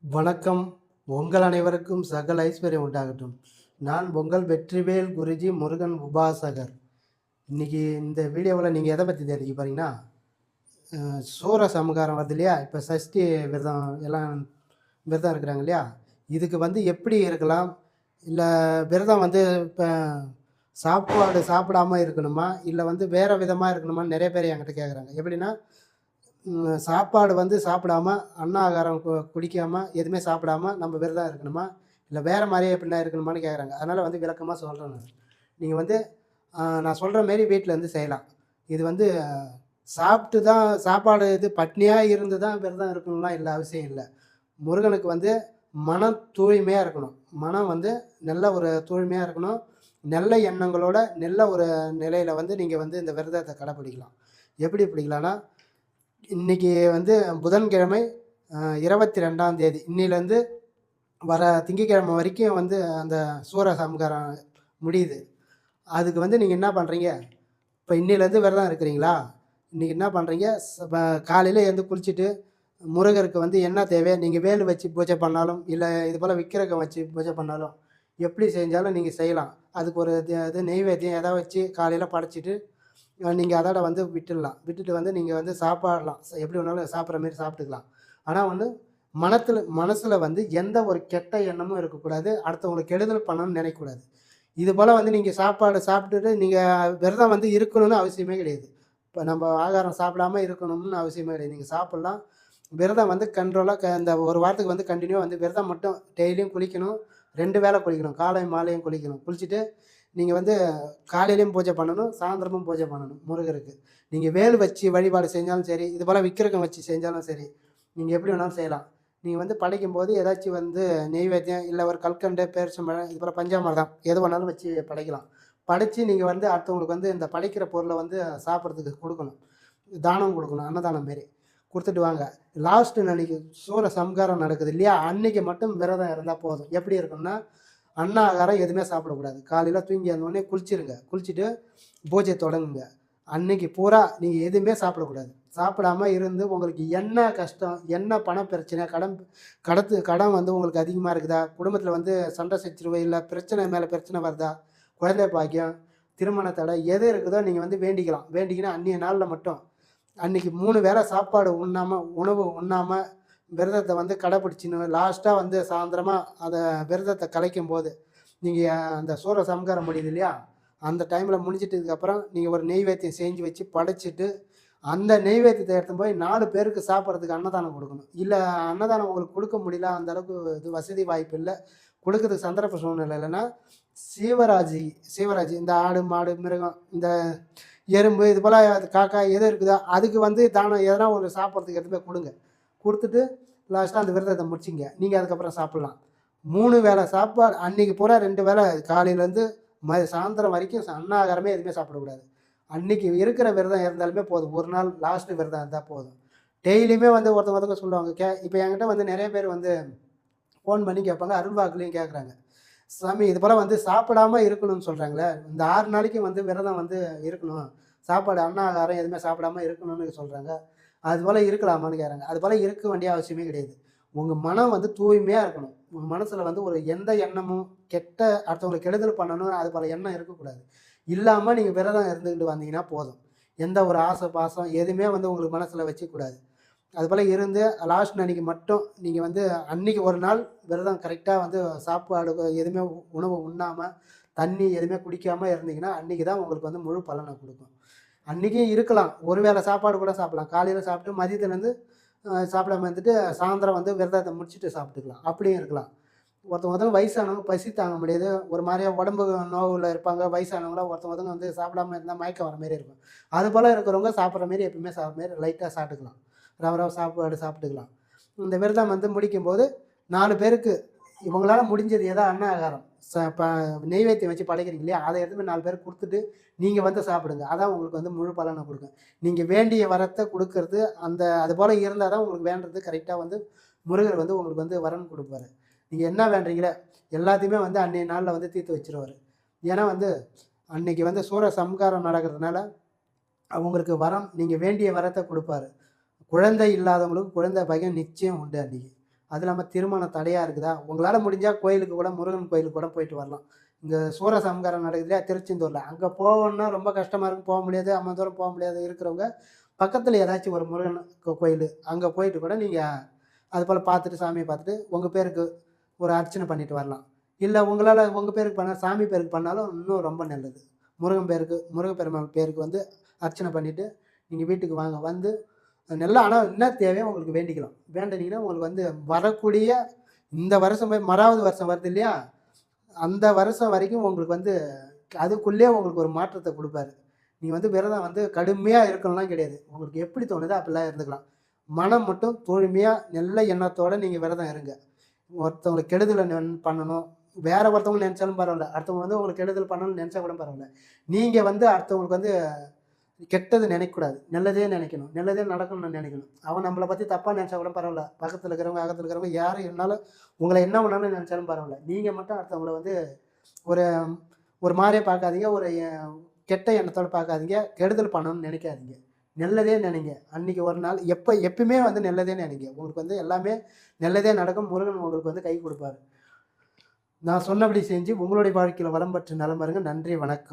வணக்கம். உங்கள் அனைவருக்கும் சகல ஐஸ்வர்யம் உண்டாகட்டும். நான் உங்கள் வெற்றிவேல் குருஜி முருகன் உபாசகர். இன்னைக்கு இந்த வீடியோவில் நீங்கள் எதை பற்றி தெரிஞ்சுக்க போறீங்கன்னா, சூர சமகாரம் வருது இல்லையா? இப்போ சஷ்டி விரதம் எல்லாம் விரதம் இருக்கிறாங்க இல்லையா? இதுக்கு வந்து எப்படி இருக்கலாம்? இல்லை விரதம் வந்து இப்போ சாப்பாடு சாப்பிடாம இருக்கணுமா? இல்லை வந்து வேறு விதமாக இருக்கணுமான்னு நிறைய பேர் என்கிட்ட கேட்குறாங்க. எப்படின்னா, சாப்பாடு வந்து சாப்பிடாம, ஆகாரம் குடிக்காம, எதுவுமே சாப்பிடாம நம்ம விரதம் இருக்கணுமா? இல்ல வேற மாரியே எப்படின்னா இருக்கணுமான்னு கேட்குறாங்க. அதனால வந்து விளக்கமா சொல்றேன் நானு. நீங்க வந்து நான் சொல்ற மாரி வீட்ல இருந்து செய்யலாம். இது வந்து சாப்பிட்டு தான் சாப்பாடு இது பட்னியா இருந்து தான் விரதம் இருக்கணும்லாம் இல்ல அவசியம் இல்ல. முருகனுக்கு வந்து மனம் தூய்மையா இருக்கணும். மனம் வந்து நல்ல ஒரு தூய்மையா இருக்கணும். நல்ல எண்ணங்களோட, நல்ல ஒரு நிலையில வந்து நீங்க வந்து இந்த விரதத்த கடைப்பிடிக்கலாம். எப்படி பிடிக்கலான்னா இன்னைக்கு வந்து புதன்கிழமை 22ஆம் தேதி. இன்னையிலேருந்து வர திங்கட்கிழமை வரைக்கும் வந்து அந்த சூர சம்ஹாரம் முடியுது. அதுக்கு வந்து நீங்க என்ன பண்றீங்க? இப்ப இன்னையிலேருந்து விரதம் இருக்கிறீங்களா? இன்னைக்கு என்ன பண்றீங்க? காலையில எழுந்து குளிச்சுட்டு, முருகருக்கு வந்து என்ன தேவையோ நீங்க வேல் வச்சு பூஜை பண்ணாலும், இல்ல இது போல விக்கிரகம் வச்சு பூஜை பண்ணாலும், எப்படி செஞ்சாலும் நீங்க செய்யலாம். அதுக்கு ஒரு இது நெய்வேத்தியம் எதா வச்சு காலையில படைச்சிட்டு நீங்க அதோட வந்து விட்டுடலாம். விட்டுட்டு வந்து நீங்க வந்து சாப்பாடலாம். எப்படி வேணாலும் சாப்பிட்ற மாரி சாப்பிட்டுக்கலாம். ஆனா வந்து மனசுல வந்து எந்த ஒரு கெட்ட எண்ணமும் இருக்கக்கூடாது. அடுத்தவங்களுக்கு கெடுதல் பண்ணணும்னு நினைக்கக்கூடாது. இது போல வந்து நீங்க சாப்பாடு சாப்பிட்டுட்டு நீங்க விரதம் வந்து இருக்கணும்னு அவசியமே கிடையாது. இப்ப நம்ம ஆகாரம் சாப்பிடாம இருக்கணும்னு அவசியமே கிடையாது. நீங்க சாப்பிடலாம். விரதம் வந்து கண்ட்ரோலா இந்த ஒரு வாரத்துக்கு வந்து கன்டினியூவா வந்து விரதம் மட்டும் டெய்லியும் குளிக்கணும். 2 வேளை குளிக்கணும். காலையும் மாலையும் குளிக்கணும். குளிச்சுட்டு நீங்க வந்து காலையிலயும் பூஜை பண்ணணும், சாயந்திரமும் பூஜை பண்ணணும் முருகருக்கு. நீங்க வேல் வச்சு வழிபாடு செஞ்சாலும் சரி, இது போல விக்கிரகம் வச்சு செஞ்சாலும் சரி, நீங்க எப்படி வேணாலும் செய்யலாம். நீங்க வந்து படைக்கும்போது ஏதாச்சும் வந்து நெய்வேத்தியம், இல்ல ஒரு கல்கண்டு, பேரிச்சம்பழம் இது போல பஞ்சாமிர்தம் எது வேணாலும் வச்சு படைக்கலாம். படைச்சு நீங்க வந்து அடுத்தவங்களுக்கு வந்து இந்த படைக்கிற பொருள வந்து சாப்பிடுறதுக்கு குடுக்கணும். தானம் குடுக்கணும். அன்னதானம் மாரி. குடுத்துட்டு வாங்க. லாஸ்ட் அன்னைக்கு சூர சம்ஹாரம் நடக்குது இல்லையா? அன்னைக்கு மட்டும் விரதம் இருந்தா போதும். எப்படி இருக்கும்னா ஆகாரம் எதுவுமே சாப்பிடக்கூடாது. காலையில தூங்கி எழுந்தவுடனே குளிச்சிருங்க. குளிச்சுட்டு பூஜைய தொடங்குங்க. அன்னைக்கு பூரா நீங்க எதுவுமே சாப்பிடக்கூடாது. சாப்பிடாம இருந்து உங்களுக்கு என்ன கஷ்டம், என்ன பண பிரச்சனை, கடன் வந்து உங்களுக்கு அதிகமா இருக்குதா? குடும்பத்தில வந்து சண்டை சச்சரவு இல்ல பிரச்சனை மேல பிரச்சனை வருதா? குழந்தை பாக்கியம், திருமண தடை எது இருக்குதோ நீங்க வந்து வேண்டிக்கலாம். வேண்டிக்கின்னு அன்னைய நாள்ல மட்டும் அன்னைக்கு 3 வேள சாப்பாடு உண்ணாம, உணவு உண்ணாம விரதத்த வந்து கடைப்பிடிச்சுன்னு லாஸ்ட்டா வந்து சாயந்திரமா அத விரதத்த கலைக்கும்போது, நீங்க அந்த சூர சம்ஹாரம் முடியுது இல்லையா? அந்த டைம்ல முடிஞ்சிட்டதுக்கப்புறம் நீங்க ஒரு நெய்வேத்தியம் செஞ்சு வச்சு படைச்சுட்டு, அந்த நெய்வேத்தியத்த எடுத்துன்னு போய் 4 பேருக்கு சாப்பிடுறதுக்கு அன்னதானம் குடுக்கணும். இல்ல அன்னதானம் உங்களுக்கு குடுக்க முடியல, அந்த அளவுக்கு இது வசதி வாய்ப்பு இல்ல, குடுக்கறதுக்கு சந்தர்ப்ப சூழ்நிலை இல்லன்னா, சீவராஜி சீவராஜி இந்த ஆடு, மாடு, மிருகம் இந்த எறும்பு இது போல காக்கா எது இருக்குதோ, அதுக்கு வந்து தானம் எதனா ஒண்ணு சாப்பிடுறதுக்கு எடுத்துட்டு போய் குடுங்க. குடுத்துட்டு லாஸ்ட்டா அந்த விரதத்த முடிச்சுங்க. நீங்க அதுக்கப்புறம் சாப்பிடலாம். 3 வேள சாப்பாடு அன்னைக்கு பூரா 2 வேள காலையிலேருந்து சாயந்தரம் வரைக்கும் அன்னாகாரமே எதுவுமே சாப்பிடக்கூடாது. அன்னைக்கு இருக்கிற விரதம் இருந்தாலுமே போதும். ஒரு நாள் லாஸ்ட் விரதம் இருந்தா போதும். டெய்லியுமே வந்து ஒருத்தவங்க சொல்லுவாங்க. இப்ப என்கிட்ட வந்து நெறைய பேர் வந்து ஃபோன் பண்ணி கேட்பாங்க. அருள்வாக்குலயும் கேட்குறாங்க. சாமி இது போல வந்து சாப்பிடாம இருக்கணும்னு சொல்றாங்களே, இந்த 6 நாளைக்கு வந்து விரதம் வந்து இருக்கணும். சாப்பாடு ஆகாரம் எதுவுமே சாப்பிடாம இருக்கணும்னு சொல்றாங்க. அதுபோல இருக்கலாமான்னு கேட்குறாங்க. அதுபோல இருக்க வேண்டிய அவசியமே கிடையாது. உங்க மனம் வந்து தூய்மையா இருக்கணும். உங்க மனசுல வந்து ஒரு எந்த எண்ணமும் கெட்ட அடுத்தவங்களுக்கு கெடுதல் பண்ணணும் அது போல எண்ணம் இருக்கக்கூடாது. இல்லாம நீங்க விரதம் இருந்துகிட்டு வந்தீங்கன்னா போதும். எந்த ஒரு ஆசை, பாசம் எதுவுமே வந்து உங்களுக்கு மனசுல வச்சுக்கக்கூடாது. அதுபோல இருந்து லாஸ்ட் அன்னைக்கு மட்டும் நீங்க வந்து அன்னைக்கு ஒரு நாள் விரதம் கரெக்ட்டா வந்து சாப்பாடு எதுவுமே உணவு உண்ணாம, தண்ணி எதுவுமே குடிக்காம இருந்தீங்கன்னா, அன்னைக்கு தான் உங்களுக்கு வந்து முழு பலன குடுக்கும். அன்னைக்கும் இருக்கலாம். ஒரு வேள சாப்பாடு கூட சாப்பிடலாம். காலையில சாப்பிட்டு மதியத்துலேருந்து சாப்பிடாம இருந்துட்டு, சாயந்தரம் வந்து விரதத்த முடிச்சுட்டு சாப்பிட்டுக்கலாம். அப்படியும் இருக்கலாம். ஒருத்தவங்க வயசானவங்க பசி தாங்க முடியாது. ஒரு மாரியா உடம்பு நோவுல இருப்பாங்க. வயசானவங்கலாம் ஒருத்தவங்க வந்து சாப்பிடாம இருந்தா மயக்கம் வர மாரி இருக்கும். அதுபோல இருக்கிறவங்க சாப்பிடுற மாரி எப்பவுமே சாப்பிடுற மாரி லைட்டா சாப்பிட்டுக்கலாம். ரவ சாப்பாடு சாப்பிட்டுக்கலாம். இந்த விரதம் வந்து முடிக்கும்போது 4 பேருக்கு இவங்களால முடிஞ்சது ஏதோ ஆகாரம். ச ப நெய்வேத்தியம் வச்சு படைக்கிறீங்க இல்லையா? அத எடுத்துட்டு போய் 4 பேருக்கு குடுத்துட்டு, நீங்க வந்து சாப்பிடுங்க. அதான் உங்களுக்கு வந்து முழு பலன குடுக்கும். நீங்க வேண்டிய வரத்த குடுக்கறது, அதுபோல இருந்தா தான் உங்களுக்கு வேண்டுறது கரெக்ட்டா வந்து முருகர் வந்து உங்களுக்கு வந்து வரன் குடுப்பாரு. நீங்க என்ன வேண்டுறீங்களோ, எல்லாத்தையுமே வந்து அன்னைய நாள்ல வந்து தீர்த்து வச்சுருவாரு. ஏன்னா வந்து, அன்னைக்கு வந்து சூர சம்ஹாரம் நடக்கிறதுனால, உங்களுக்கு வரம் நீங்க வேண்டிய வரத்த குடுப்பாரு. குழந்தை இல்லாதவங்களுக்கு குழந்தை பாக்கியம் நிச்சயம் உண்டு அன்னைக்கு. அது இல்லாமல் திருமணம் தடையாக இருக்குதா, உங்களால் முடிஞ்சால் கோயிலுக்கு கூட முருகன் கோயிலுக்கு கூட போயிட்டு வரலாம். இங்கே சூரசம்ஹாரம் நடக்குது இல்லையா திருச்செந்தூரில், அங்கே போகணுன்னா ரொம்ப கஷ்டமாக இருக்கும், போக முடியாது, அவ்வளோ தூரம் போக முடியாது இருக்கிறவங்க பக்கத்தில் ஏதாச்சும் ஒரு முருகன் கோயில் அங்கே போயிட்டு கூட நீங்கள் அது போல் பார்த்துட்டு சாமியை பார்த்துட்டு உங்கள் பேருக்கு ஒரு அர்ச்சனை பண்ணிட்டு வரலாம். இல்லை உங்களால் உங்கள் பேருக்கு பண்ண சாமி பேருக்கு பண்ணாலும் இன்னும் ரொம்ப நல்லது. முருகன் பேருக்கு முருகப்பெருமான் பேருக்கு வந்து அர்ச்சனை பண்ணிவிட்டு நீங்கள் வீட்டுக்கு வாங்க. வந்து நல்லா ஆனால் என்ன தேவையோ உங்களுக்கு வேண்டிக்கலாம். வேண்டுனீங்கன்னா உங்களுக்கு வந்து வரக்கூடிய இந்த வருஷம் போய் மறாவது வருஷம் வருது இல்லையா? அந்த வருஷம் வரைக்கும் உங்களுக்கு வந்து அதுக்குள்ளேயே உங்களுக்கு ஒரு மாற்றத்த குடுப்பாரு. நீங்க வந்து விரதம் வந்து கடுமையா இருக்கணும்லாம் கிடையாது. உங்களுக்கு எப்படி தோணுதோ அப்படிலாம் இருந்துக்கலாம். மனம் மட்டும் தூய்மையா நல்ல எண்ணத்தோட நீங்க விரதம் இருங்க. ஒருத்தவங்களுக்கு கெடுதல பண்ணணும். வேற ஒருத்தவங்க நெனச்சாலும் பரவால்ல. அடுத்தவங்க வந்து உங்களுக்கு கெடுதல் பண்ணணும்னு நெனச்சா கூட பரவால்ல. நீங்க வந்து அடுத்தவங்களுக்கு வந்து கெட்டது நினைக்கக்கூடாது. நல்லதே நினைக்கணும். நல்லதே நடக்கணும்னு நினைக்கணும். அவன் நம்மள பத்தி தப்பா நினைச்சா கூட பரவால்ல. பக்கத்துல இருக்கிறவங்க, அகத்துல இருக்கிறவங்க யாரு என்னாலும் உங்கள என்ன வேணாலும் நினைச்சாலும் பரவால்ல. நீங்க மட்டும் அடுத்தவங்கள வந்து ஒரு ஒரு மாரியா பார்க்காதீங்க. ஒரு கெட்ட எண்ணத்தோட பார்க்காதீங்க. கெடுதல் பண்ணணும்னு நினைக்காதீங்க. நல்லதே நினைங்க. அன்னைக்கு ஒரு நாள் எப்பயுமே வந்து நல்லதே நினைங்க. உங்களுக்கு வந்து எல்லாமே நல்லதே நடக்கும். முருகன் உங்களுக்கு வந்து கை குடுப்பாரு. நான் சொன்னபடி செஞ்சு உங்களுடைய வாழ்க்கையில வளம் பெற்று நலம் பெறுங்க. நன்றி, வணக்கம்.